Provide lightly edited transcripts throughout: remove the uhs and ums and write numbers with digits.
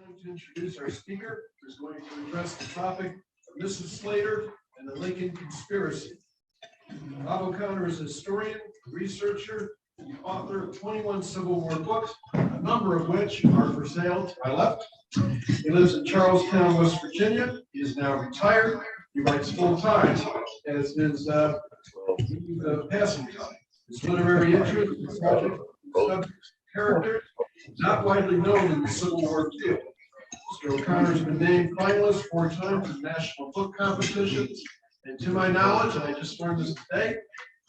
Time to introduce our speaker, who's going to address the topic of Mrs. Slater and the Lincoln conspiracy. Bob O'Connor is a historian, researcher, the author of 21 Civil War books, a number of which are for sale to my left. He lives in Charlestown, West Virginia. He is now retired. He writes full-time, as his passing time. His literary interest is subjects, characters not widely known in the Civil War field. Mr. O'Connor has been named finalist 4 times in national book competitions, and to my knowledge, and I just learned this today,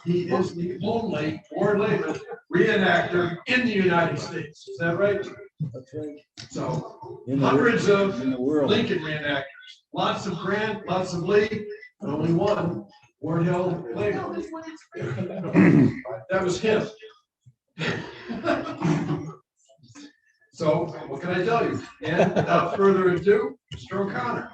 he is the only War Layman reenactor in the United States. Is that right? That's right. So hundreds of Lincoln reenactors, lots of Grant, lots of Lee, but only one Ward Hill Layman. That was him. So what can I tell you? And without further ado, Mr. O'Connor.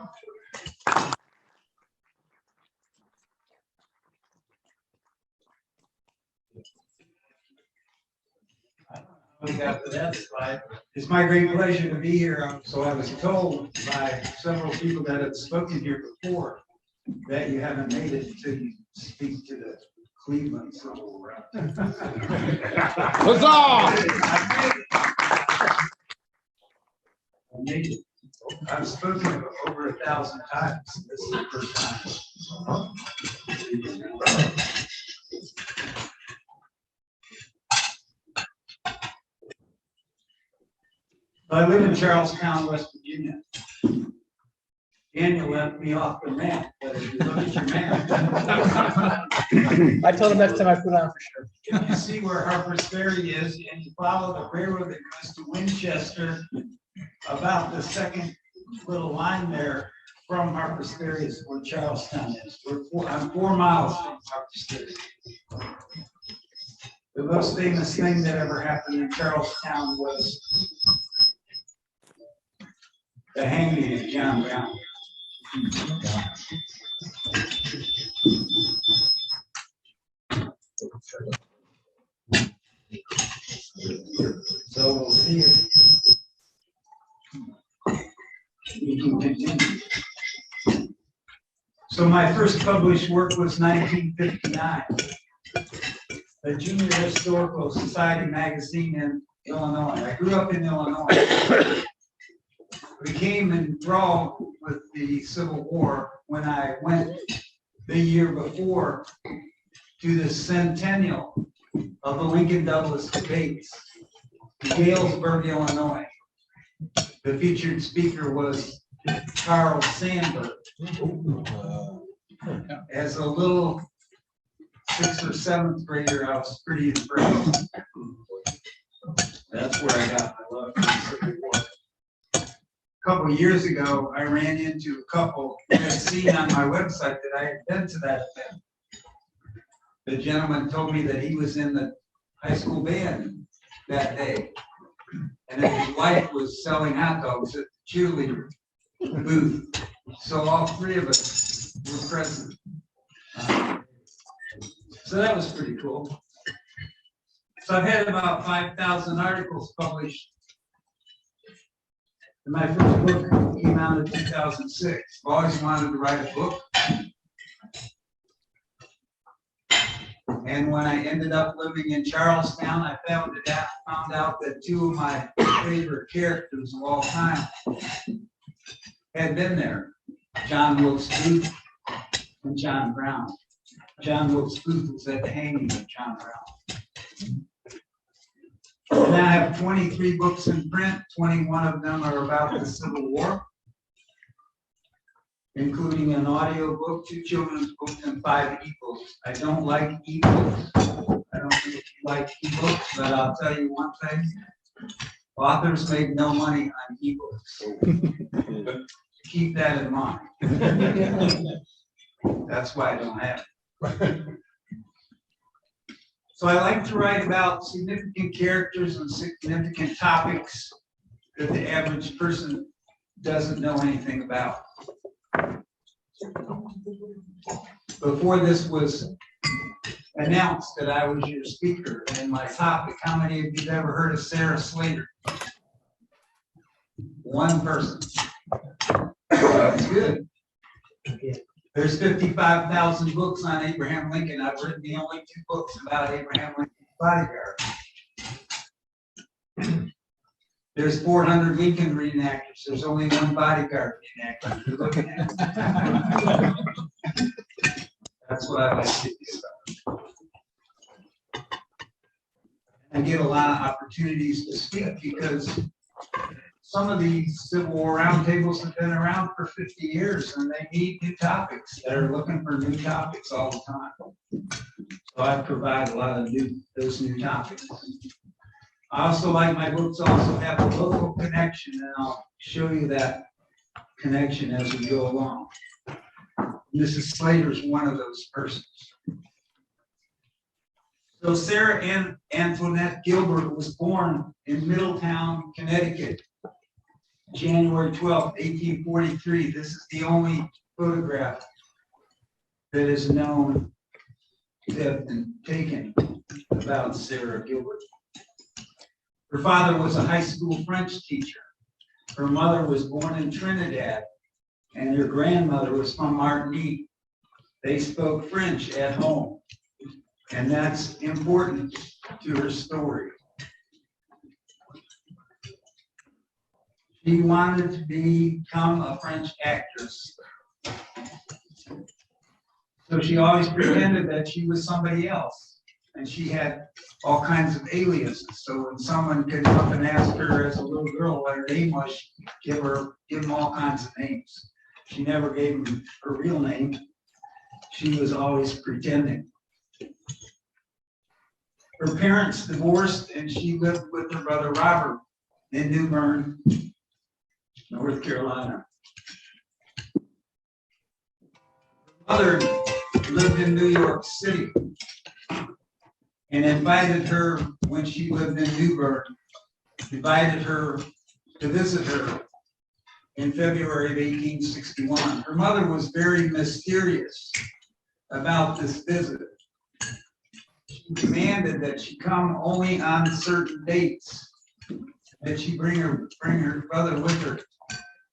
After that slide, it's my great pleasure to be here. So I was told by several people that have spoken here before that you haven't made it until you speak to the Cleveland Civil War. Huzzah! I made it. I've spoken over 1,000 times. This is the first time. I live in Charlestown, West Virginia. Daniel left me off the map, but if you look at your map, I told him next time I put it on for sure. if you see where Harper's Ferry is and you follow the railroad that goes to Winchester, about the second little line there from Harper's Ferry is where Charlestown is. I'm 4 miles from Harper's Ferry. The most famous thing that ever happened in Charlestown was the hanging of John Brown. So we'll see if we can continue. So my first published work was 1959, a Junior Historical Society magazine in Illinois. I grew up in Illinois. Became enthralled with the Civil War when I went the year before to the centennial of the Lincoln-Douglas debates in Galesburg, Illinois. The featured speaker was Charles Sandburg. As a little 6th or 7th grader, I was pretty impressed. That's where I got my love for the Civil War. A couple of years ago, I ran into a couple who had seen on my website that I had been to that event. The gentleman told me that he was in the high school band that day, and that his wife was selling hot dogs at the cheerleader booth. So all 3 of us were present. So that was pretty cool. So I've had about 5,000 articles published. And my first book came out in 2006. I've always wanted to write a book. And when I ended up living in Charlestown, I found out that 2 of my favorite characters of all time had been there. John Wilkes Booth and John Brown. John Wilkes Booth was at the hanging of John Brown. And I have 23 books in print. 21 of them are about the Civil War, including an audio book, 2 children's books, and 5 ebooks. I don't like ebooks. I don't think you like ebooks, but I'll tell you one thing. Authors make no money on ebooks. Keep that in mind. That's why I don't have it. So I like to write about significant characters and significant topics that the average person doesn't know anything about. Before this was announced that I was your speaker and my topic, how many of you have ever heard of Sarah Slater? One person. That's good. There's 55,000 books on Abraham Lincoln. I've written the only 2 books about Abraham Lincoln's bodyguard. There's 400 Lincoln reenactors. There's only one bodyguard reenactor you're looking at. That's what I like to do. I get a lot of opportunities to speak because some of these Civil War roundtables have been around for 50 years and they need new topics. They're looking for new topics all the time. So I provide a lot of those new topics. I also like my books also have a local connection, and I'll show you that connection as we go along. Mrs. Slater is one of those persons. So Sarah Antoinette Gilbert was born in Middletown, Connecticut, January 12, 1843. This is the only photograph that is known to have been taken about Sarah Gilbert. Her father was a high school French teacher. Her mother was born in Trinidad, and her grandmother was from Martinique. They spoke French at home, and that's important to her story. She wanted to become a French actress. So she always pretended that she was somebody else, and she had all kinds of aliases. So when someone came up and asked her as a little girl what her name was, she'd give them all kinds of names. She never gave them her real name. She was always pretending. Her parents divorced, and she lived with her brother Robert in New Bern, North Carolina. Her mother lived in New York City and invited her, when she lived in New Bern, invited her to visit her in February of 1861. Her mother was very mysterious about this visit. She demanded that she come only on certain dates, that she bring her brother with her.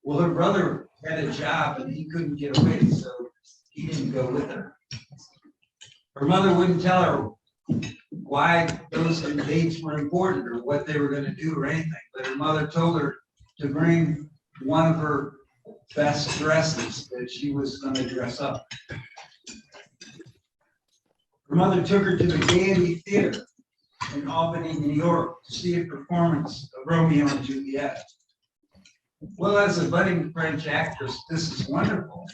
Well, her brother had a job and he couldn't get away, so he didn't go with her. Her mother wouldn't tell her why those dates were important or what they were going to do or anything, but her mother told her to bring one of her best dresses that she was going to dress up. Her mother took her to the Gaiety Theater in Albany, New York, to see a performance of Romeo and Juliet. Well, as a budding French actress, this is wonderful.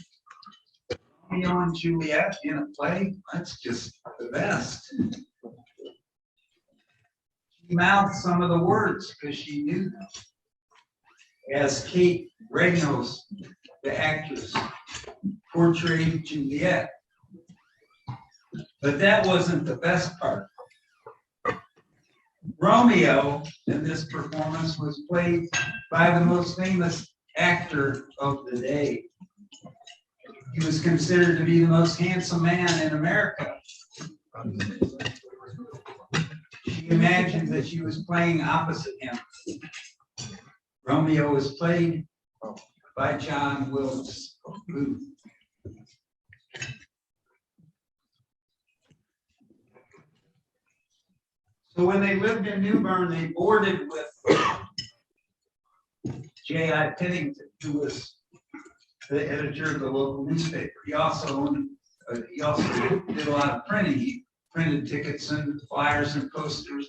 Romeo and Juliet in a play, that's just the best. She mouthed some of the words because she knew them. As Kate Regnos, the actress, portrayed Juliet. But that wasn't the best part. Romeo in this performance was played by the most famous actor of the day. He was considered to be the most handsome man in America. She imagined that she was playing opposite him. Romeo was played by John Wilkes Booth. So when they lived in New Bern, they boarded with J.I. Pennington, who was the editor of the local newspaper. He also did a lot of printing. He printed tickets and flyers and posters,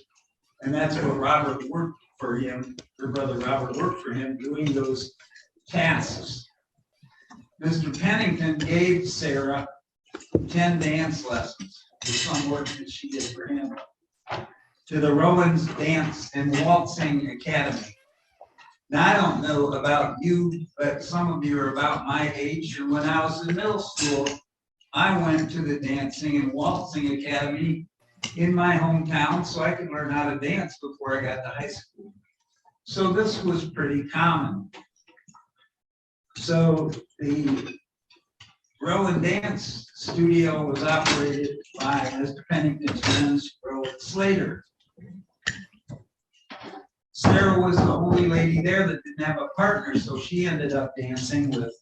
and that's what Robert worked for him. Her brother Robert worked for him doing those tasks. Mr. Pennington gave Sarah 10 dance lessons for some work that she did for him to the Rowan's Dance and Waltzing Academy. Now, I don't know about you, but some of you are about my age. And when I was in middle school, I went to the Dancing and Waltzing Academy in my hometown so I could learn how to dance before I got to high school. So this was pretty common. So the Rowan Dance Studio was operated by Mr. Pennington's friends, Rowan Slater. Sarah was the only lady there that didn't have a partner, so she ended up dancing with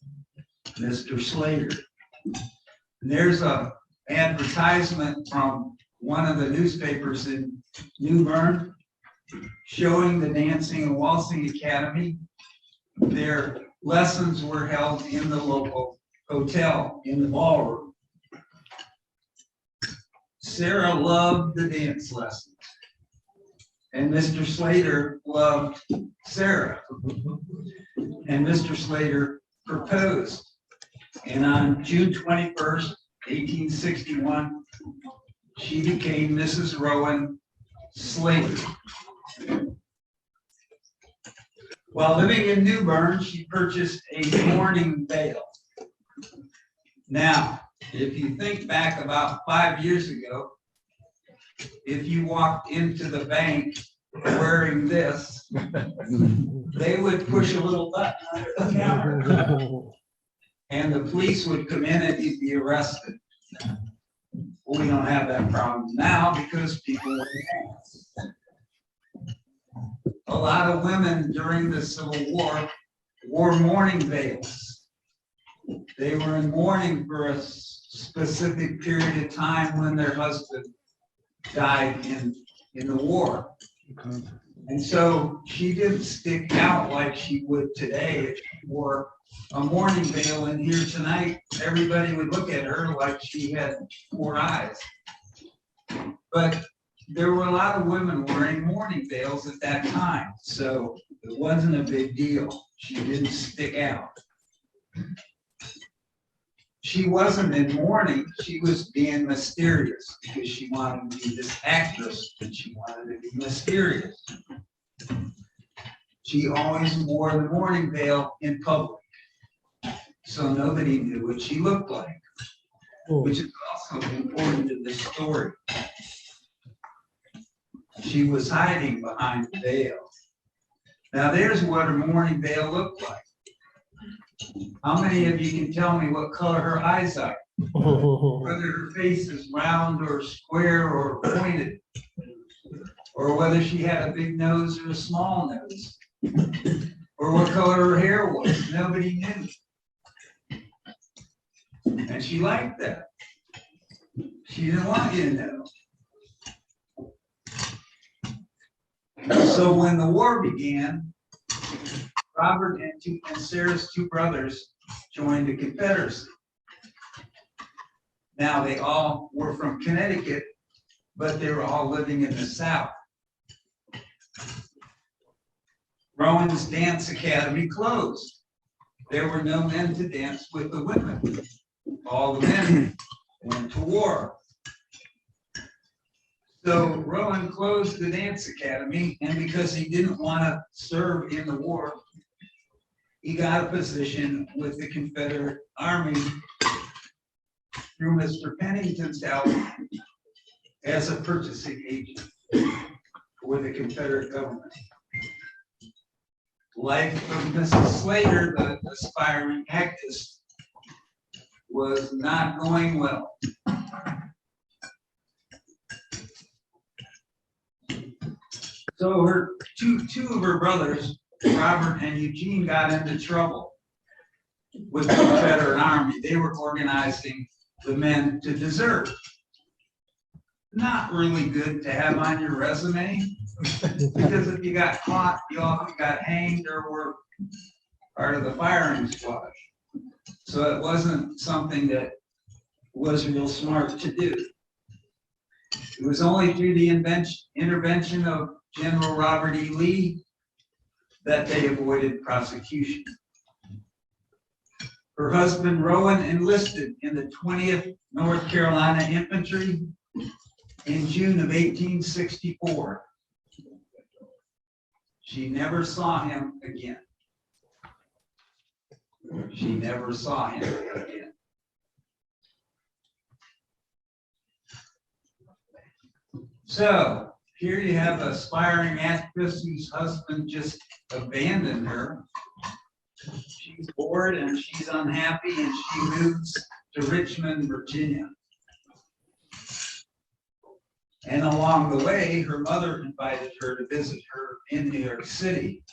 Mr. Slater. And there's a advertisement from one of the newspapers in New Bern showing the Dancing and Waltzing Academy. Their lessons were held in the local hotel in the ballroom. Sarah loved the dance lessons, and Mr. Slater loved Sarah. And Mr. Slater proposed. And on June 21st, 1861, she became Mrs. Rowan Slater. While living in New Bern, she purchased a mourning veil. Now, if you think back about 5 years ago, if you walked into the bank wearing this, they would push a little button under the counter, and the police would come in and you'd be arrested. Well, we don't have that problem now because people wear masks. A lot of women during the Civil War wore mourning veils. They were in mourning for a specific period of time when their husband died in the war. And so she didn't stick out like she would today if she wore a mourning veil. And here tonight, everybody would look at her like she had 4 eyes. But there were a lot of women wearing mourning veils at that time, so it wasn't a big deal. She didn't stick out. She wasn't in mourning, she was being mysterious because she wanted to be this actress, and she wanted to be mysterious. She always wore the mourning veil in public, so nobody knew what she looked like, which is also important to the story. She was hiding behind the veil. Now there's what her mourning veil looked like. How many of you can tell me what color her eyes are? Whether her face is round or square or pointed, or whether she had a big nose or a small nose, or what color her hair was. Nobody knew. And she liked that. She didn't want you to know. So when the war began, Robert and Sarah's 2 brothers joined the Confederacy. Now they all were from Connecticut, but they were all living in the South. Rowan's Dance Academy closed. There were no men to dance with the women. All the men went to war. So Rowan closed the dance academy, and because he didn't want to serve in the war, he got a position with the Confederate Army through Mr. Pennington's help as a purchasing agent for the Confederate government. Life of Mrs. Slater, the aspiring actress, was not going well. So her two of her brothers, Robert and Eugene, got into trouble with the Confederate Army. They were organizing the men to desert. Not really good to have on your resume, because if you got caught, you often got hanged or were part of the firing squad. So it wasn't something that was real smart to do. It was only through the intervention of General Robert E. Lee that they avoided prosecution. Her husband Rowan enlisted in the 20th North Carolina Infantry in June of 1864. She never saw him again. She never saw him again. So here you have an aspiring actress whose husband just abandoned her. She's bored and she's unhappy, and she moves to Richmond, Virginia. And along the way, her mother invited her to visit her in New York City.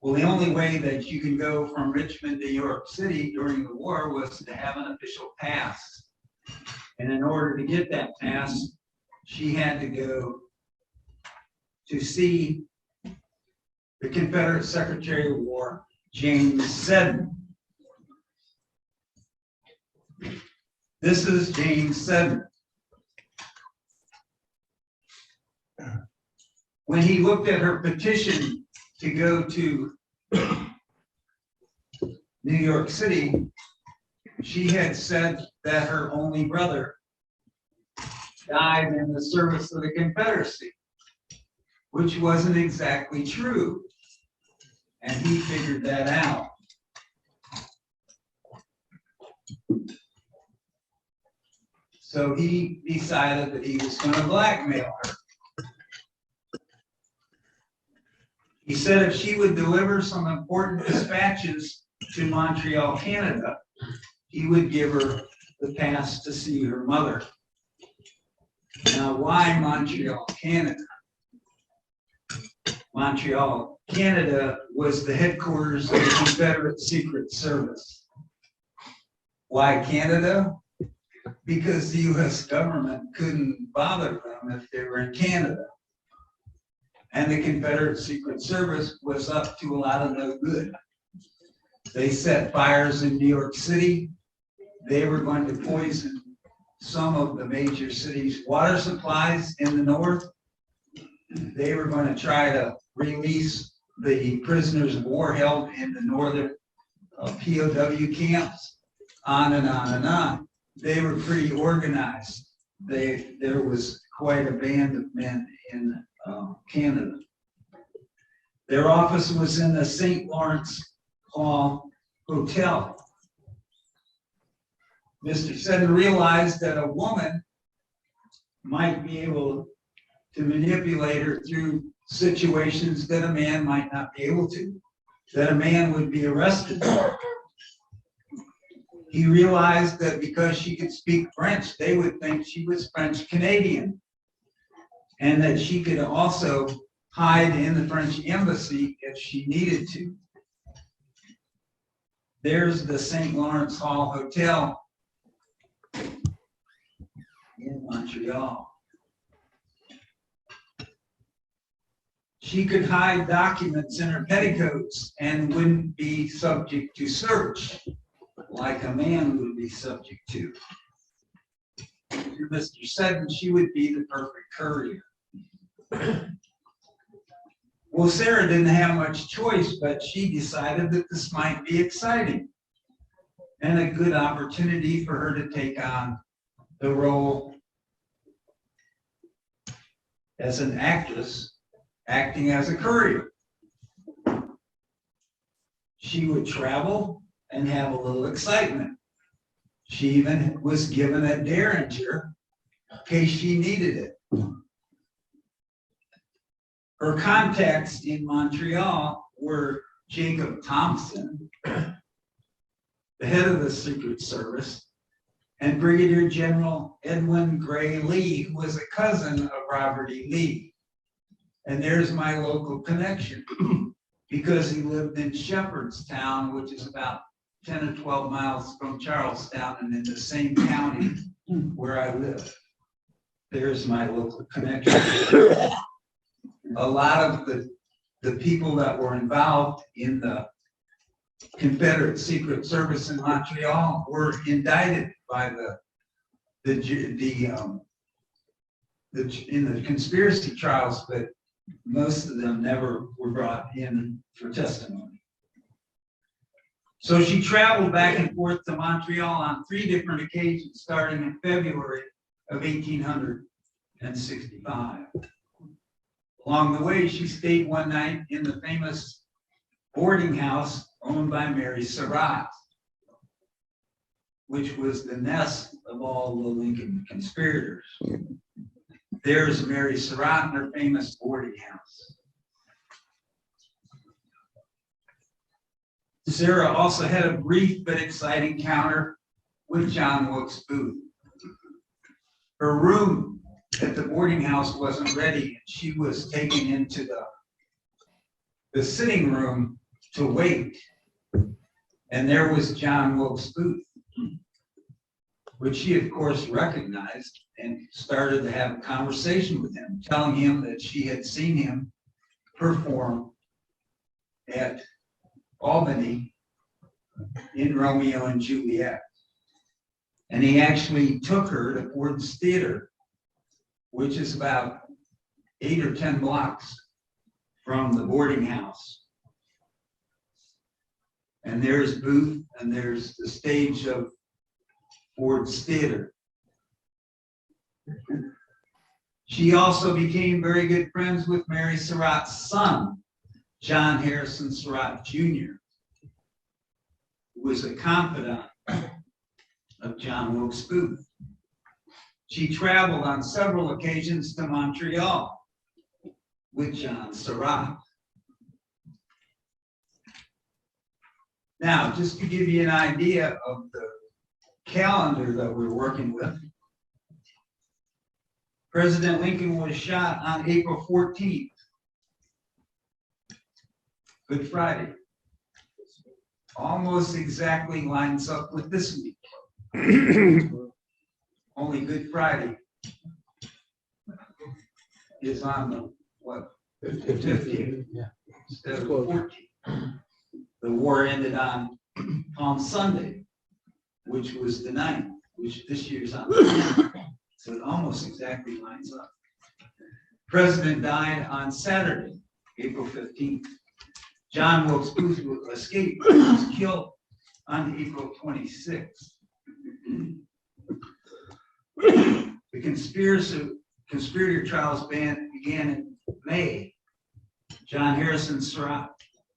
Well, the only way that you can go from Richmond to New York City during the war was to have an official pass. And in order to get that pass, she had to go to see the Confederate Secretary of War, James Seddon. This is James Seddon. When he looked at her petition to go to New York City, she had said that her only brother died in the service of the Confederacy, which wasn't exactly true. And he figured that out. So he decided that he was going to blackmail her. He said if she would deliver some important dispatches to Montreal, Canada, he would give her the pass to see her mother. Now, why Montreal, Canada? Montreal, Canada was the headquarters of the Confederate Secret Service. Why Canada? Because the US government couldn't bother them if they were in Canada. And the Confederate Secret Service was up to a lot of no good. They set fires in New York City. They were going to poison some of the major cities' water supplies in the north. They were going to try to release the prisoners of war held in the northern POW camps, on and on and on. They were pretty organized. There was quite a band of men in Canada. Their office was in the St. Lawrence Hall Hotel. Mr. Seddon realized that a woman might be able to manipulate her through situations that a man might not be able to, that a man would be arrested for. He realized that because she could speak French, they would think she was French Canadian, and that she could also hide in the French embassy if she needed to. There's the St. Lawrence Hall Hotel in Montreal. She could hide documents in her petticoats and wouldn't be subject to search like a man would be subject to. To Mr. Seddon, she would be the perfect courier. Well, Sarah didn't have much choice, but she decided that this might be exciting and a good opportunity for her to take on the role as an actress, acting as a courier. She would travel and have a little excitement. She even was given a derringer in case she needed it. Her contacts in Montreal were Jacob Thompson, the head of the Secret Service, and Brigadier General Edwin Gray Lee, who was a cousin of Robert E. Lee. And there's my local connection, because he lived in Shepherdstown, which is about 10 or 12 miles from Charlestown and in the same county where I live. There's my local connection. A lot of the people that were involved in the Confederate Secret Service in Montreal were indicted by in the conspiracy trials, but most of them never were brought in for testimony. So she traveled back and forth to Montreal on 3 different occasions, starting in February of 1865. Along the way, she stayed one night in the famous boarding house owned by Mary Surratt, which was the nest of all the Lincoln conspirators. There's Mary Surratt and her famous boarding house. Sarah also had a brief but exciting encounter with John Wilkes Booth. Her room that the boarding house wasn't ready, and she was taken into the sitting room to wait. And there was John Wilkes Booth, which she, of course, recognized and started to have a conversation with him, telling him that she had seen him perform at Albany in Romeo and Juliet. And he actually took her to Ford's Theater, which is about 8 or 10 blocks from the boarding house. And there's Booth, and there's the stage of Ford's Theater. She also became very good friends with Mary Surratt's son, John Harrison Surratt Jr., who was a confidant of John Wilkes Booth. She traveled on several occasions to Montreal with John Surratt. Now, just to give you an idea of the calendar that we're working with, President Lincoln was shot on April 14th, Good Friday. Almost exactly lines up with this week. Only Good Friday is on the, what, 15th, instead of the 14th. The war ended on Palm Sunday, which was the 9th, which this year's on the 10th. So it almost exactly lines up. President died on Saturday, April 15th. John Wilkes Booth escaped. He was killed on April 26th. The conspirator trials began in May. John Harrison Surratt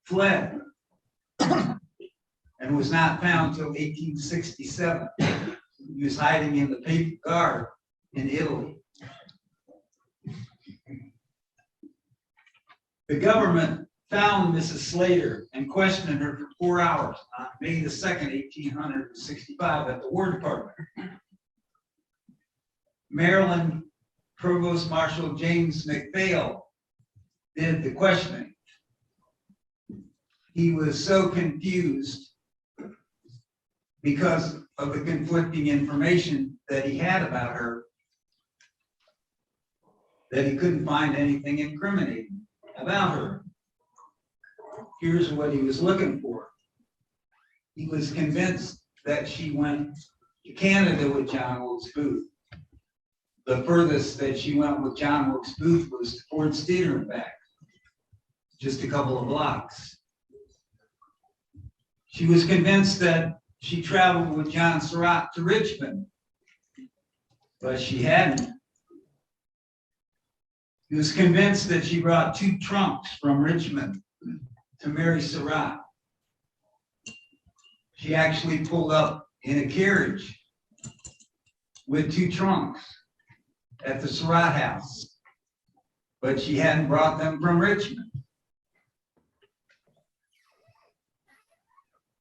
fled and was not found until 1867. He was hiding in the Papal Guard in Italy. The government found Mrs. Slater and questioned her for 4 hours on May the 2nd, 1865 at the War Department. Maryland Provost Marshal James McPhail did the questioning. He was so confused because of the conflicting information that he had about her that he couldn't find anything incriminating about her. Here's what he was looking for. He was convinced that she went to Canada with John Wilkes Booth. The furthest that she went with John Wilkes Booth was to Ford's Theater and back, just a couple of blocks. She was convinced that she traveled with John Surratt to Richmond, but she hadn't. He was convinced that she brought 2 trunks from Richmond to Mary Surratt. She actually pulled up in a carriage with 2 trunks at the Surratt house, but she hadn't brought them from Richmond.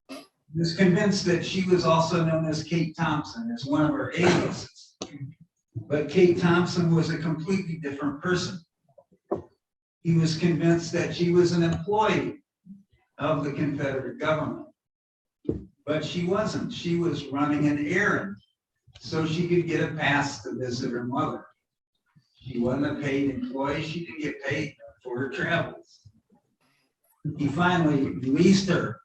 He was convinced that she was also known as Kate Thompson, as one of her aliases. But Kate Thompson was a completely different person. He was convinced that she was an employee of the Confederate government. But she wasn't. She was running an errand so she could get a pass to visit her mother. She wasn't a paid employee. She didn't get paid for her travels. He finally released her.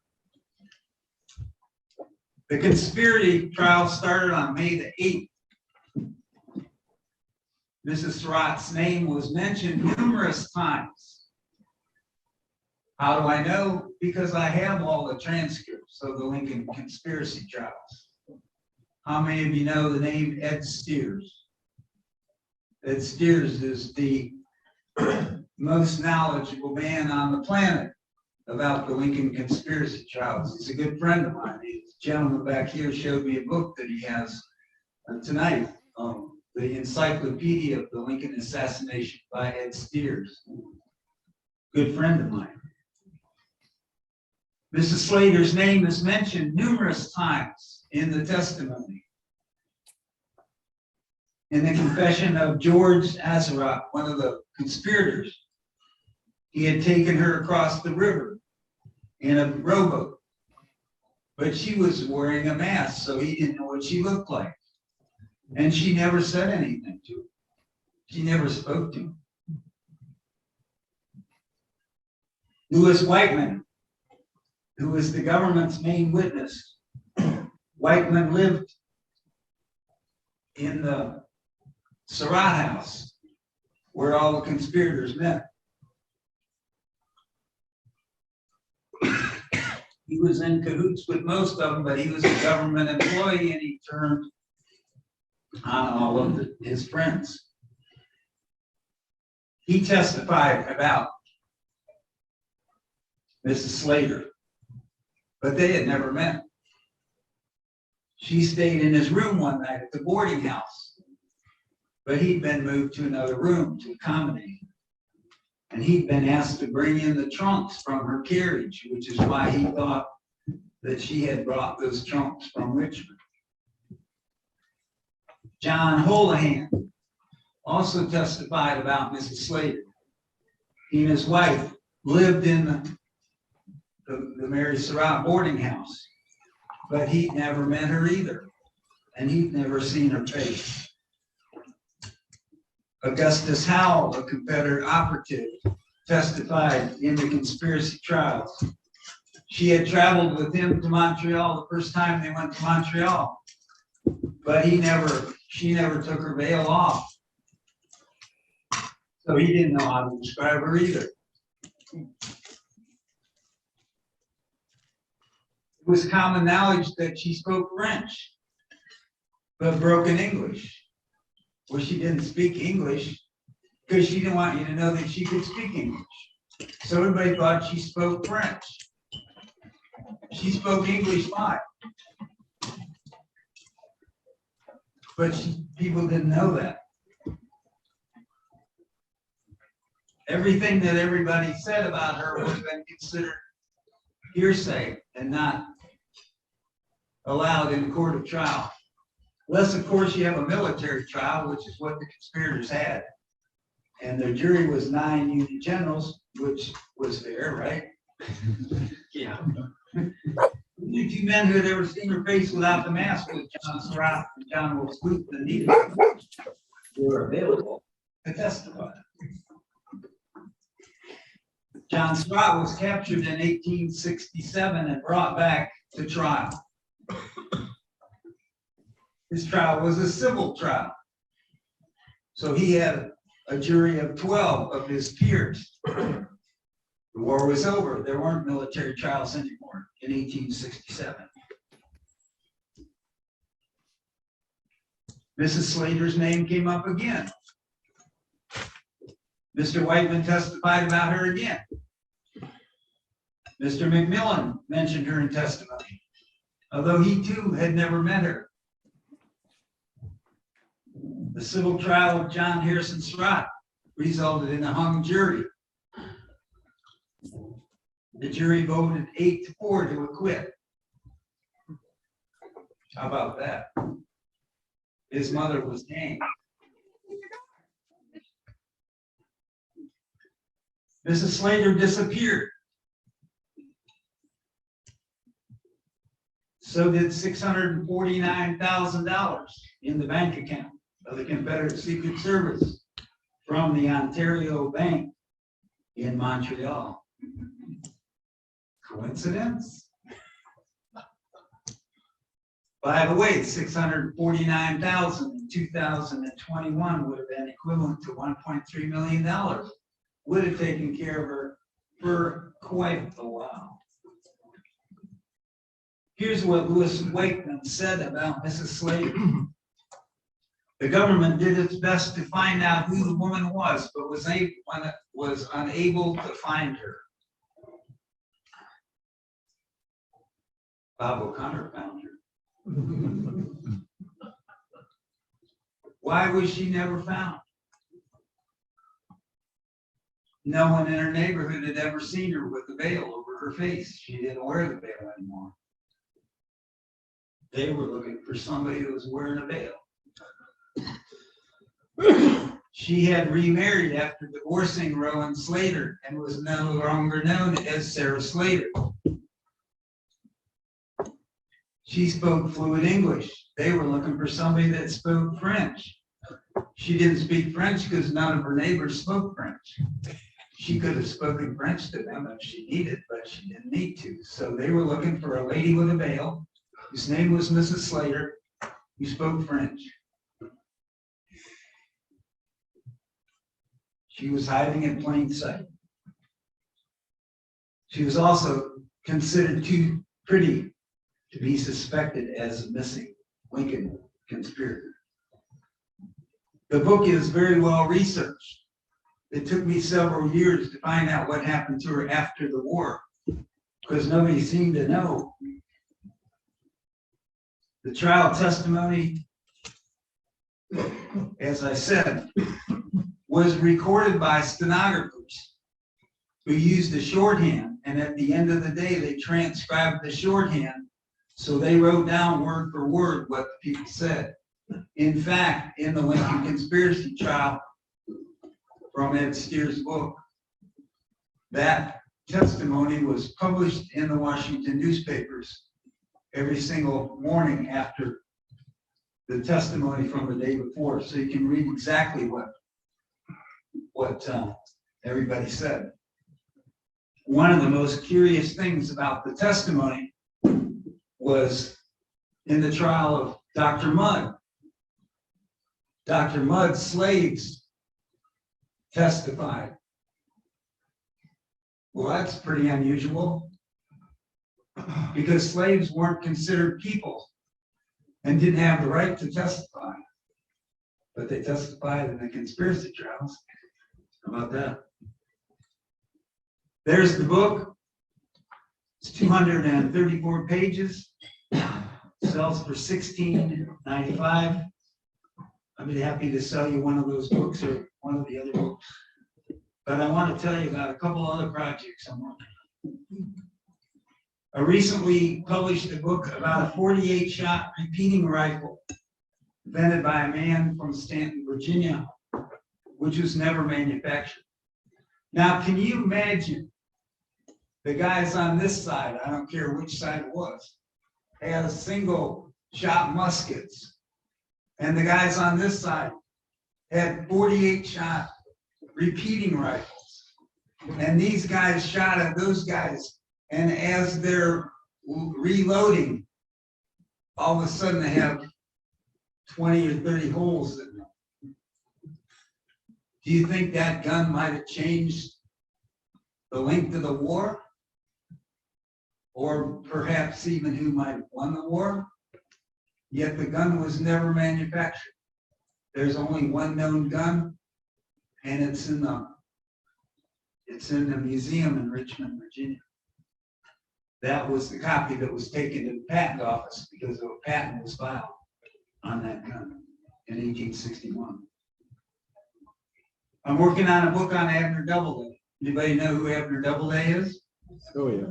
The conspiracy trial started on May the 8th. Mrs. Surratt's name was mentioned numerous times. How do I know? Because I have all the transcripts of the Lincoln conspiracy trials. How many of you know the name Ed Steers? Ed Steers is the most knowledgeable man on the planet about the Lincoln conspiracy trials. He's a good friend of mine. The gentleman back here showed me a book that he has tonight, the Encyclopedia of the Lincoln Assassination by Ed Steers. Good friend of mine. Mrs. Slater's name is mentioned numerous times in the testimony. in the confession of George Surratt, one of the conspirators. He had taken her across the river in a rowboat, but she was wearing a mask, so he didn't know what she looked like. And she never said anything to him. She never spoke to him. Louis Whiteman, who was the government's main witness. Whiteman lived in the Surratt house where all the conspirators met. He was in cahoots with most of them, but he was a government employee and he turned on all of his friends. He testified about Mrs. Slater, but they had never met. She stayed in his room one night at the boarding house, but he'd been moved to another room to accommodate him. And he'd been asked to bring in the trunks from her carriage, which is why he thought that she had brought those trunks from Richmond. John Holohan also testified about Mrs. Slater. He and his wife lived in the Mary Surratt boarding house, but he'd never met her either, and he'd never seen her face. Augustus Howell, a Confederate operative, testified in the conspiracy trials. She had traveled with him to Montreal the first time they went to Montreal, but she never took her veil off. So he didn't know how to describe her either. It was common knowledge that she spoke French, but broken English. Well, she didn't speak English because she didn't want you to know that she could speak English. So everybody thought she spoke French. She spoke English fine. But people didn't know that. Everything that everybody said about her would have been considered hearsay and not allowed in the court of trial. Unless, of course, you have a military trial, which is what the conspirators had. And their jury was 9 Union generals, which was fair, right? Yeah. The 2 men who had ever seen her face without the mask was John Surratt and John Surratt, and neither of them were available to testify. John Surratt was captured in 1867 and brought back to trial. His trial was a civil trial. So he had a jury of 12 of his peers. The war was over. There weren't military trials anymore in 1867. Mrs. Slater's name came up again. Mr. Whiteman testified about her again. Mr. McMillan mentioned her in testimony, although he too had never met her. The civil trial of John Harrison Surratt resulted in a hung jury. The jury voted 8-4 to acquit. How about that? His mother was hanged. Mrs. Slater disappeared. So did $649,000 in the bank account of the Confederate Secret Service from the Ontario Bank in Montreal. Coincidence? By the way, $649,000 in 2021 would have been equivalent to $1.3 million. Would have taken care of her for quite a while. Here's what Louis Whiteman said about Mrs. Slater. The government did its best to find out who the woman was, but was unable to find her. Bob O'Connor found her. Why was she never found? No one in her neighborhood had ever seen her with the veil over her face. She didn't wear the veil anymore. They were looking for somebody who was wearing a veil. She had remarried after divorcing Rowan Slater and was no longer known as Sarah Slater. She spoke fluent English. They were looking for somebody that spoke French. She didn't speak French because none of her neighbors spoke French. She could have spoken French to them if she needed, but she didn't need to. So they were looking for a lady with a veil, whose name was Mrs. Slater, who spoke French. She was hiding in plain sight. She was also considered too pretty to be suspected as a missing Lincoln conspirator. The book is very well researched. It took me several years to find out what happened to her after the war, because nobody seemed to know. The trial testimony, as I said, was recorded by stenographers who used a shorthand, and at the end of the day, they transcribed the shorthand, so they wrote down word for word what the people said. In fact, in the Lincoln conspiracy trial, from Ed Steer's book, that testimony was published in the Washington newspapers every single morning after the testimony from the day before, so you can read exactly what everybody said. One of the most curious things about the testimony was in the trial of Dr. Mudd. Dr. Mudd's slaves testified. Well, that's pretty unusual because slaves weren't considered people and didn't have the right to testify, but they testified in the conspiracy trials. How about that? There's the book. It's 234 pages. Sells for $16.95. I'd be happy to sell you one of those books or one of the other books. But I want to tell you about a couple other projects I'm working on. I recently published a book about a 48-shot repeating rifle invented by a man from Stanton, Virginia, which was never manufactured. Now, can you imagine the guys on this side, I don't care which side it was, had single shot muskets, and the guys on this side had 48-shot repeating rifles. And these guys shot at those guys, and as they're reloading, all of a sudden they have 20 or 30 holes in them. Do you think that gun might have changed the length of the war? Or perhaps even who might have won the war? Yet the gun was never manufactured. There's only one known gun, and it's in the museum in Richmond, Virginia. That was the copy that was taken to the patent office because a patent was filed on that gun in 1861. I'm working on a book on Abner Doubleday. Anybody know who Abner Doubleday is? Oh, yeah.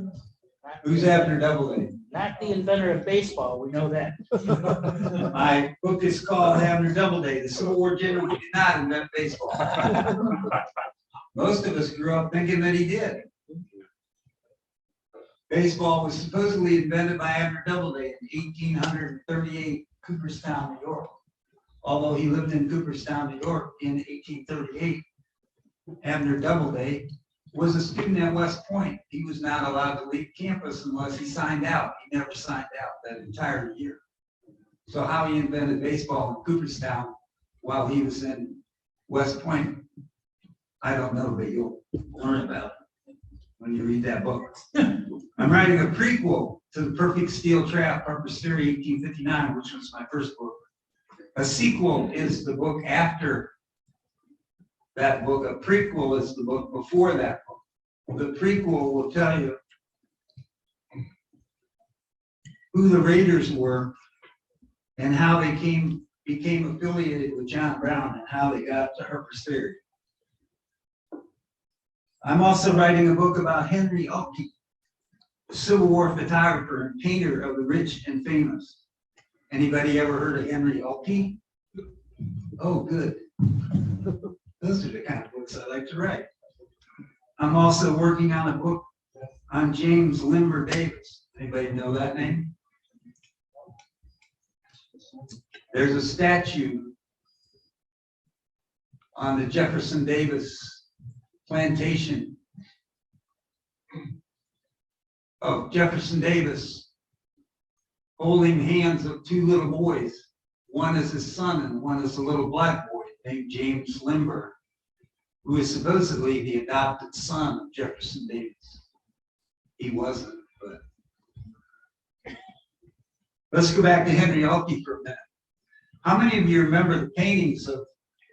Who's Abner Doubleday? Not the inventor of baseball, we know that. My book is called Abner Doubleday, the Civil War general who did not invent baseball. Most of us grew up thinking that he did. Baseball was supposedly invented by Abner Doubleday in 1838, Cooperstown, New York. Although he lived in Cooperstown, New York in 1838, Abner Doubleday was a student at West Point. He was not allowed to leave campus unless he signed out. He never signed out that entire year. So how he invented baseball in Cooperstown while he was in West Point, I don't know, but you'll learn about it when you read that book. I'm writing a prequel to The Perfect Steel Trap, Harper's Ferry, 1859, which was my first book. A sequel is the book after that book. A prequel is the book before that book. The prequel will tell you who the Raiders were and how they became affiliated with John Brown and how they got to Harper's Ferry. I'm also writing a book about Henry Uhlke, a Civil War photographer and painter of the rich and famous. Anybody ever heard of Henry Uhlke? Oh, good. Those are the kind of books I like to write. I'm also working on a book on James Limber Davis. Anybody know that name? There's a statue on the Jefferson Davis plantation of Jefferson Davis holding hands of two little boys. One is his son and one is a little black boy named James Limber, who is supposedly the adopted son of Jefferson Davis. He wasn't, but let's go back to Henry Elke for a minute. How many of you remember the paintings of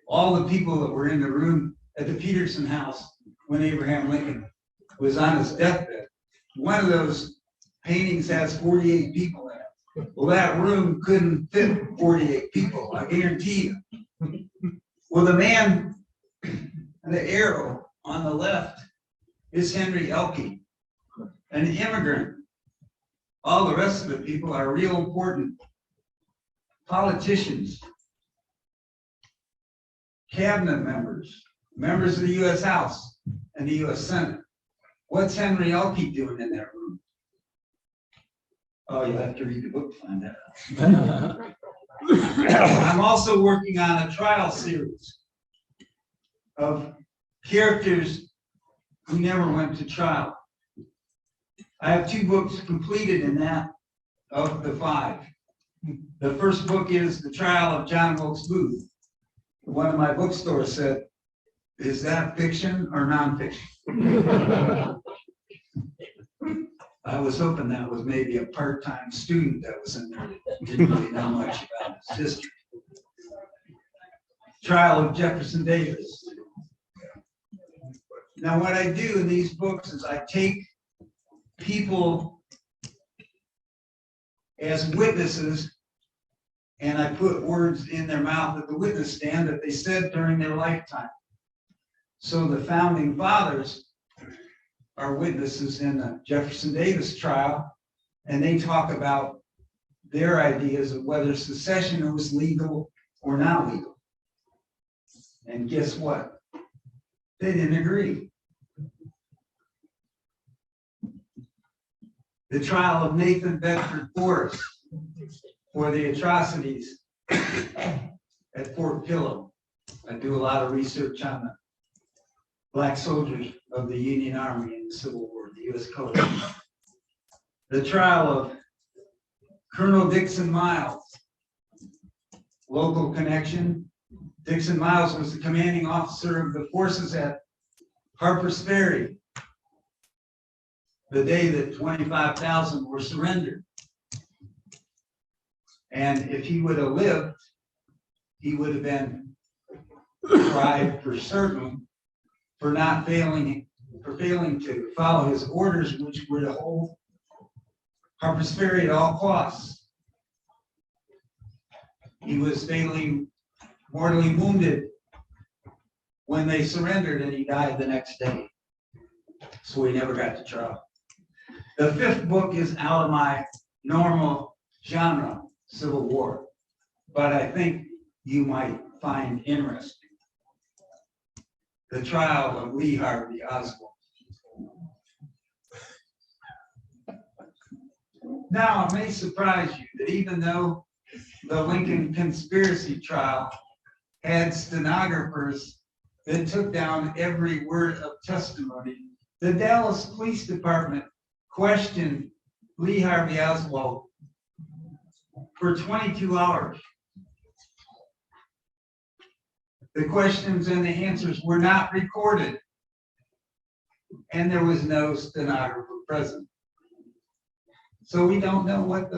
all the people that were in the room at the Peterson House when Abraham Lincoln was on his deathbed? One of those paintings has 48 people in it. Well, that room couldn't fit 48 people, I guarantee you. Well, the man, the arrow on the left is Henry Elke, an immigrant. All the rest of the people are real important politicians, cabinet members, members of the U.S. House and the U.S. Senate. What's Henry Elke doing in that room? Oh, you'll have to read the book to find that out. I'm also working on a trial series of characters who never went to trial. I have 2 books completed in that of the 5. The first book is The Trial of John Wilkes Booth. One of my bookstores said, "Is that fiction or nonfiction?" I was hoping that was maybe a part-time student that was in there that didn't really know much about his history. Trial of Jefferson Davis. Now, what I do in these books is I take people as witnesses and I put words in their mouth at the witness stand that they said during their lifetime. So the founding fathers are witnesses in the Jefferson Davis trial, and they talk about their ideas of whether secession was legal or not legal. And guess what? They didn't agree. The trial of Nathan Bedford Forrest for the atrocities at Fort Pillow. I do a lot of research on the black soldiers of the Union Army in the Civil War, the U.S. colored. The trial of Colonel Dixon Miles, local connection. Dixon Miles was the commanding officer of the forces at Harper's Ferry the day that 25,000 were surrendered. And if he would have lived, he would have been tried for certain for failing to follow his orders, which were to hold Harper's Ferry at all costs. He was mortally wounded when they surrendered, and he died the next day. So he never got to trial. The 5th book is out of my normal genre, Civil War, but I think you might find interesting. The Trial of Lee Harvey Oswald. Now, it may surprise you that even though the Lincoln conspiracy trial had stenographers that took down every word of testimony, the Dallas Police Department questioned Lee Harvey Oswald for 22 hours. The questions and the answers were not recorded, and there was no stenographer present. So we don't know what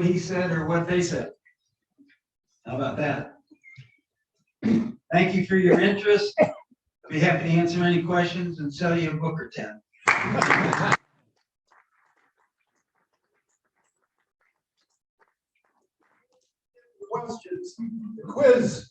he said or what they said. How about that? Thank you for your interest. I'll be happy to answer any questions and sell you a book or 10. Questions. The quiz.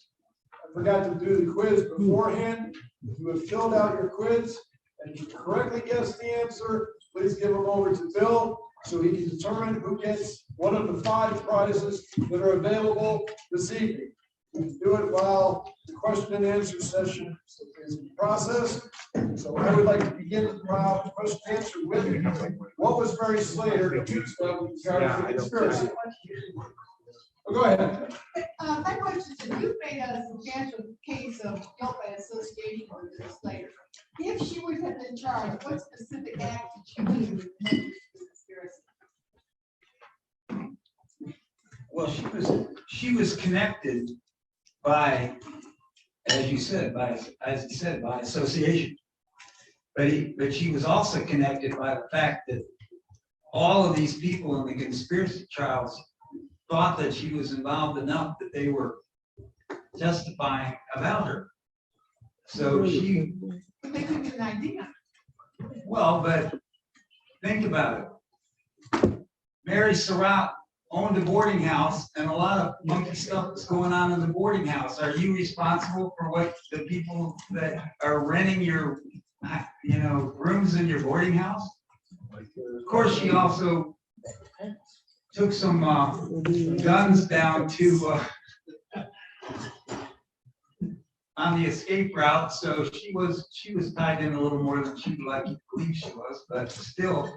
I forgot to do the quiz beforehand. You have filled out your quiz and you correctly guessed the answer. Please give them over to Bill so he can determine who gets one of the 5 prizes that are available this evening. We do it while the question and answer session is in process. So I would like to begin the question and answer with what was Mary Slater accused of with regard to the conspiracy? Oh, go ahead. My question is, you've made a substantial case of guilt by association with Mrs. Slater. If she would have been charged, what specific act did she do with the conspiracy? Well, she was connected by, as you said, by association. But she was also connected by the fact that all of these people in the conspiracy trials thought that she was involved enough that they were testifying about her. So she, But they couldn't get an idea. well, but think about it. Mary Surratt owned a boarding house, and a lot of monkey stuff was going on in the boarding house. Are you responsible for what the people that are renting your, rooms in your boarding house? Of course, she also took some guns down to on the escape route, so she was tied in a little more than she'd like to believe she was, but still,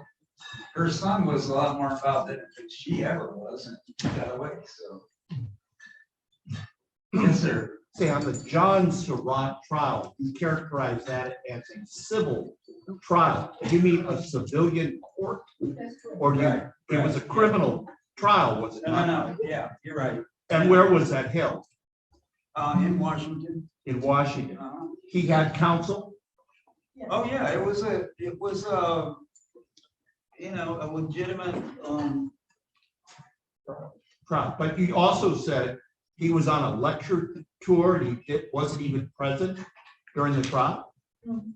her son was a lot more involved in it than she ever was, and she got away. So, yes, sir. Say, on the John Surratt trial, you characterize that as a civil trial. Do you mean a civilian court? That's correct. Or do you, Right, it was a criminal trial, was it not? No, yeah, you're right. And where was that held? In Washington. In Washington. He had counsel? Oh, yeah, it was a legitimate, Trial. But you also said he was on a lecture tour and he wasn't even present during the trial? No.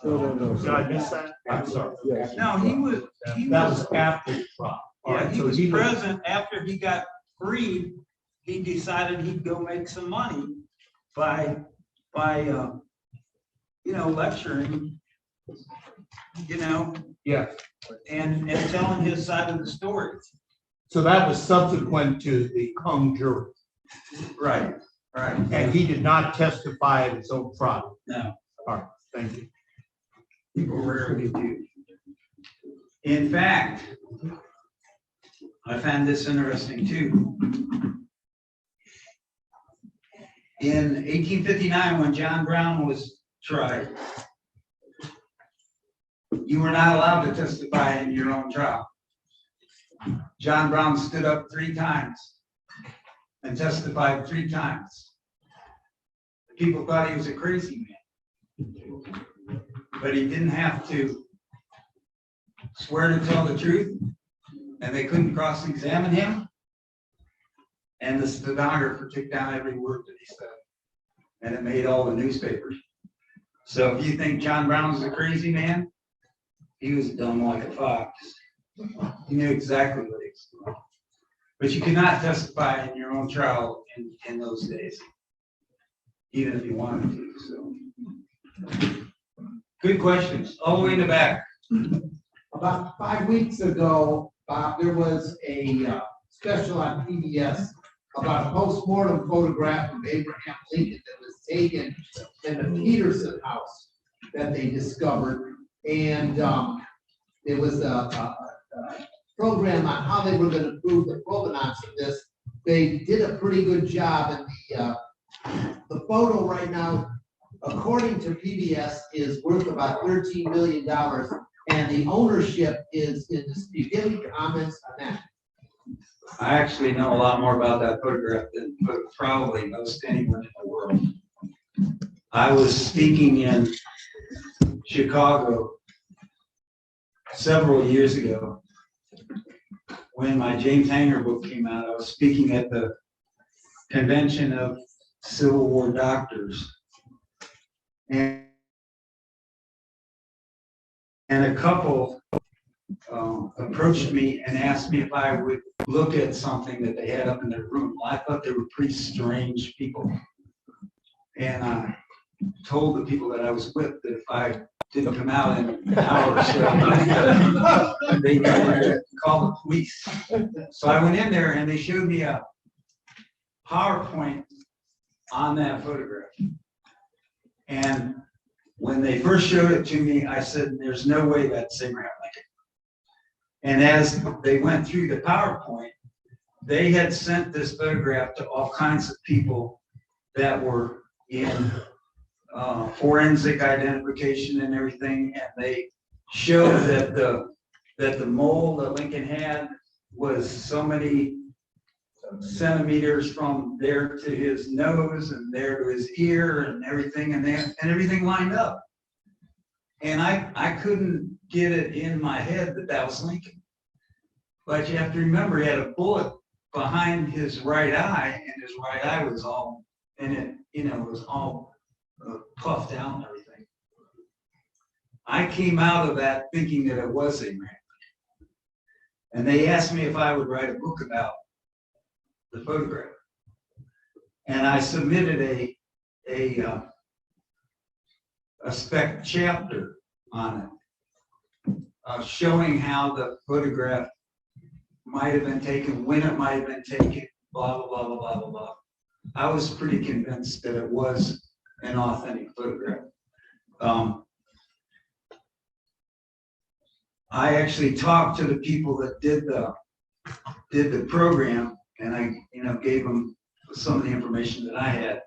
Did I miss that? I'm sorry. no, he was, That was after the trial. All yeah, right, he so was was- present after he got freed. He decided he'd go make some money by lecturing, Yeah, and telling his side of the story. so that was subsequent to the hung jury. Right. And he did not testify at his own trial. No, All right, thank you. people rarely do. In fact, I found this interesting too. In 1859, when John Brown was tried, you were not allowed to testify in your own trial. John Brown stood up 3 times and testified 3 times. People thought he was a crazy man, but he didn't have to swear to tell the truth, and they couldn't cross-examine him. And the stenographer took down every word that he said, and it made all the newspapers. So if you think John Brown was a crazy man, he was dumb like a fox. He knew exactly what he was doing. But you could not testify in your own trial in those days, even if you wanted to. So, good questions. All the way in the back. About 5 weeks ago, there was a special on PBS about a post-mortem photograph of Abraham Lincoln that was taken in the Peterson house that they discovered. And it was a program on how they were going to prove the provenance of this. They did a pretty good job, and the photo right now, according to PBS, is worth about $13 million, and the ownership is in dispute. Do you have any comments on that? I actually know a lot more about that photograph than probably most anyone in the world. I was speaking in Chicago several years ago when my James Hanger book came out. I was speaking at the convention of Civil War doctors, and a couple approached me and asked me if I would look at something that they had up in their room. Well, I thought they were pretty strange people, and I told the people that I was with that if I didn't come out in an hour or so. They needed to call the police. So I went in there and they showed me a PowerPoint on that photograph. And when they first showed it to me, I said, there's no way that's Abraham Lincoln. And as they went through the PowerPoint, they had sent this photograph to all kinds of people that were in forensic identification and everything, and they showed that the mole that Lincoln had was so many centimeters from there to his nose and there to his ear and everything, and everything lined up. And I couldn't get it in my head that that was Lincoln. But you have to remember, he had a bullet behind his right eye, and his right eye was all, and it, was all puffed out and everything. I came out of that thinking that it was Abraham. And they asked me if I would write a book about the photograph. And I submitted a spec chapter on it, showing how the photograph might have been taken, when it might have been taken, blah, blah, blah, blah, blah, blah, blah. I was pretty convinced that it was an authentic photograph. I actually talked to the people that did the program, and I gave them some of the information that I had.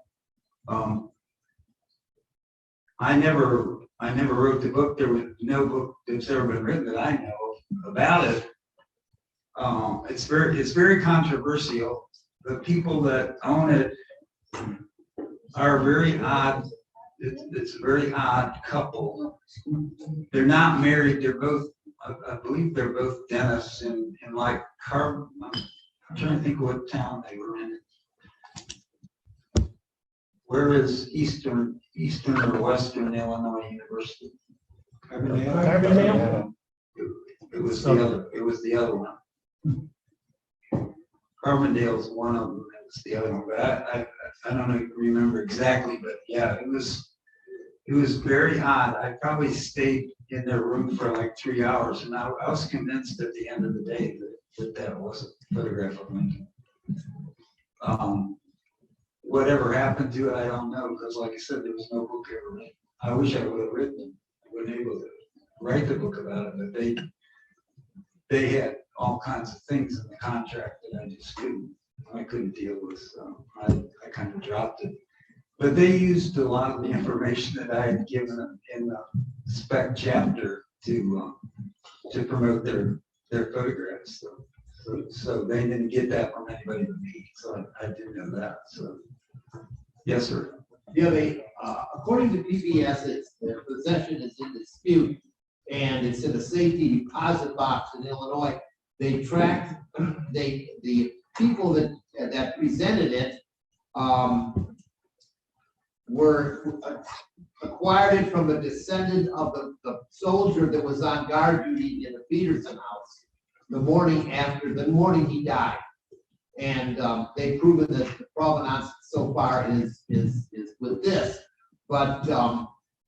I never wrote the book. There was no book that's ever been written that I know of about it. It's very controversial. The people that own it are very odd. It's a very odd couple. They're not married. They're both, I believe they're both dentists in like I'm trying to think what town they were in. Where is Eastern or Western Illinois University? Carbondale? It was the other one. Carbondale's one of them. It was the other one, but I don't remember exactly. But yeah, it was very odd. I probably stayed in their room for like 3 hours, and I was convinced at the end of the day that was a photograph of Lincoln. Whatever happened to it, I don't know, because like I said, there was no book ever written. I wish I would have written it. I wasn't able to write the book about it, but they had all kinds of things in the contract that I couldn't deal with, so I kind of dropped it. But they used a lot of the information that I had given them in the spec chapter to promote their photographs. So they didn't get that from anybody but me. So I didn't know that. So yes, sir. Yeah, according to PBS, their possession is in dispute, and it's in a safety deposit box in Illinois. They tracked the people that presented it were acquired it from a descendant of the soldier that was on guard duty in the Peterson house the morning he died. And they've proven that the provenance so far is with this. But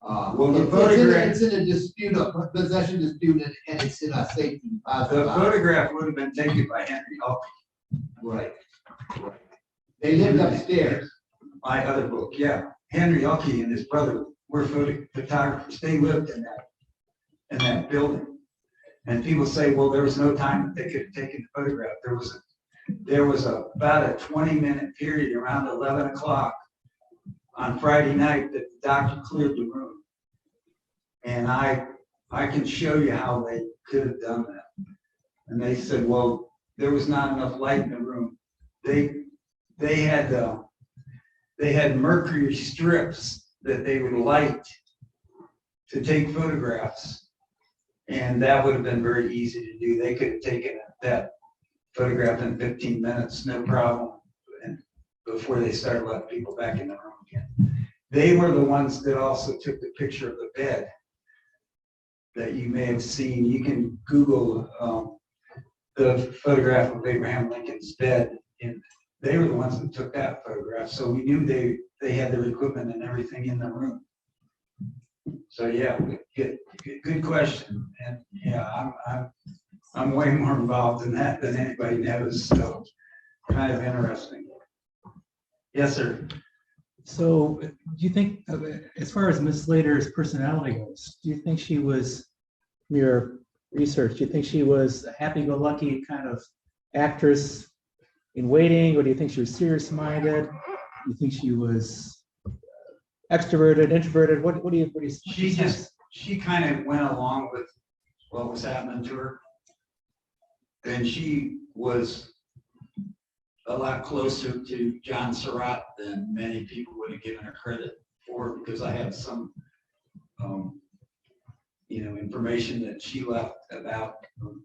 Well, the photograph, it's in a dispute, a possession dispute, and it's in a safety deposit the box. photograph would have been taken by Henry Lumpkin. Right. They lived upstairs. My other book, yeah. Henry Lumpkin and his brother were photographers. They lived in that building. And people say, well, there was no time that they could have taken the photograph. There was about a 20-minute period around 11 o'clock on Friday night that the doctor cleared the room. And I can show you how they could have done that. And they said, well, there was not enough light in the room. They had mercury strips that they would light to take photographs. And that would have been very easy to do. They could have taken that photograph in 15 minutes, no problem, and before they started letting people back in the room again. They were the ones that also took the picture of the bed that you may have seen. You can Google the photograph of Abraham Lincoln's bed, and they were the ones that took that photograph. So we knew they had their equipment and everything in the room. So yeah, good question. And yeah, I'm way more involved in that than anybody knows. So kind of interesting. Yes, sir. So do you think, as far as Miss Slater's personality goes, do you think she was, from your research, do you think she was a happy-go-lucky kind of actress in waiting, or do you think she was serious-minded? Do you think she was extroverted, introverted? What do you She kind of went along with what was happening to her. And she was a lot closer to John Surratt than many people would have given her credit for, because I have some, information that she left about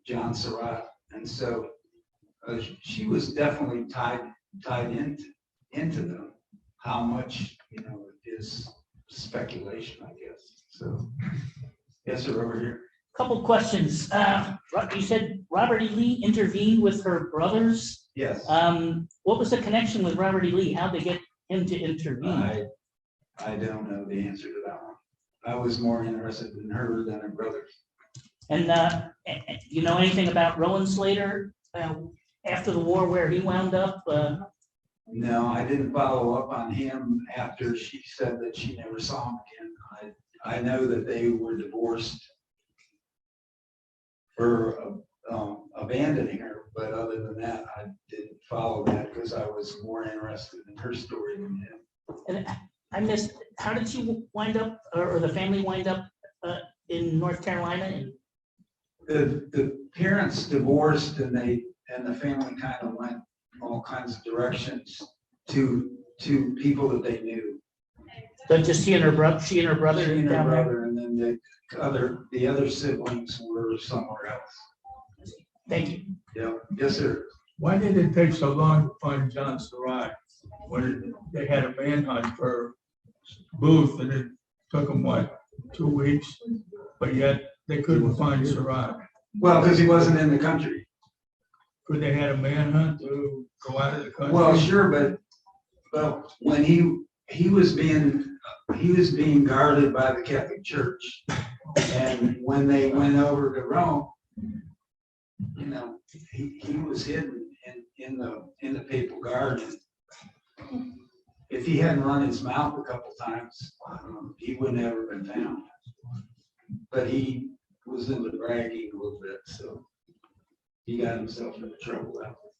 John Surratt. And so she was definitely tied into them. How much, is speculation, I guess. So, yes, sir, over here. Couple questions. You said Robert E. Lee intervened with her brothers. Yes. What was the connection with Robert E. Lee? How'd they get him to intervene? I don't know the answer to that one. I was more interested in her than her brothers. And you know anything about Rowan Slater after the war, where he wound up? No, I didn't follow up on him after she said that she never saw him again. I know that they were divorced for abandoning her, but other than that, I didn't follow that because I was more interested in her story than him. And I missed, how did she wind up, or the family wind up in North Carolina? The parents divorced, and the family kind of went all kinds of directions to people that they knew. So just she and her brother. She and her down there? brother, and then the other siblings were somewhere else. Thank you. Yeah. Yes, sir. Why did it take so long to find John Surratt? When they had a manhunt for Booth, and it took them, 2 weeks? But yet they couldn't find Surratt. Well, because he wasn't in the country. Could they had a manhunt to go out of the country? Well, sure, but when he was being guarded by the Catholic Church, and when they went over to Rome, he was hidden in the papal guard. If he hadn't run his mouth a couple times, he would never been found. But he was into bragging a little bit, so he got himself into trouble that way.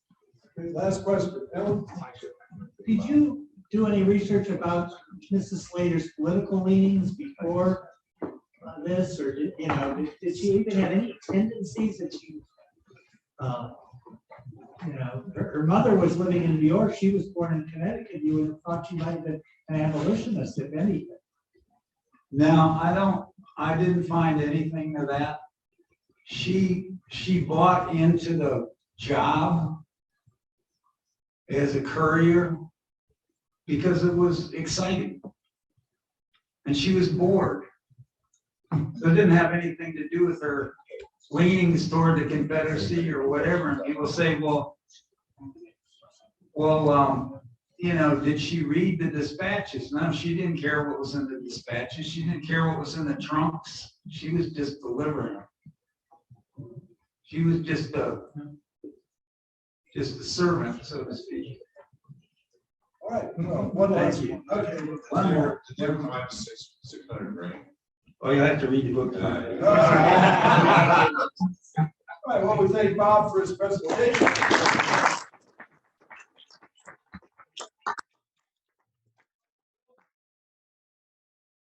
Okay, last question, Ellen? Did you do any research about Mrs. Slater's political leanings before this, or did she even have any tendencies that she, her mother was living in New York, she was born in Connecticut, you would have thought she might have been an abolitionist, if anything. No, I didn't find anything of that. She bought into the job as a courier because it was exciting. And she was bored. So it didn't have anything to do with her leanings toward the Confederacy or whatever. And people say, well, did she read the dispatches? No, she didn't care what was in the dispatches. She didn't care what was in the trunks. She was just delivering them. She was just a servant, so to speak. All right, well, one last Thank you. one. Okay. One more. Did you ever find 600 Bray? Oh, you have to read the book. All right, well, we thank Bob for his presentation.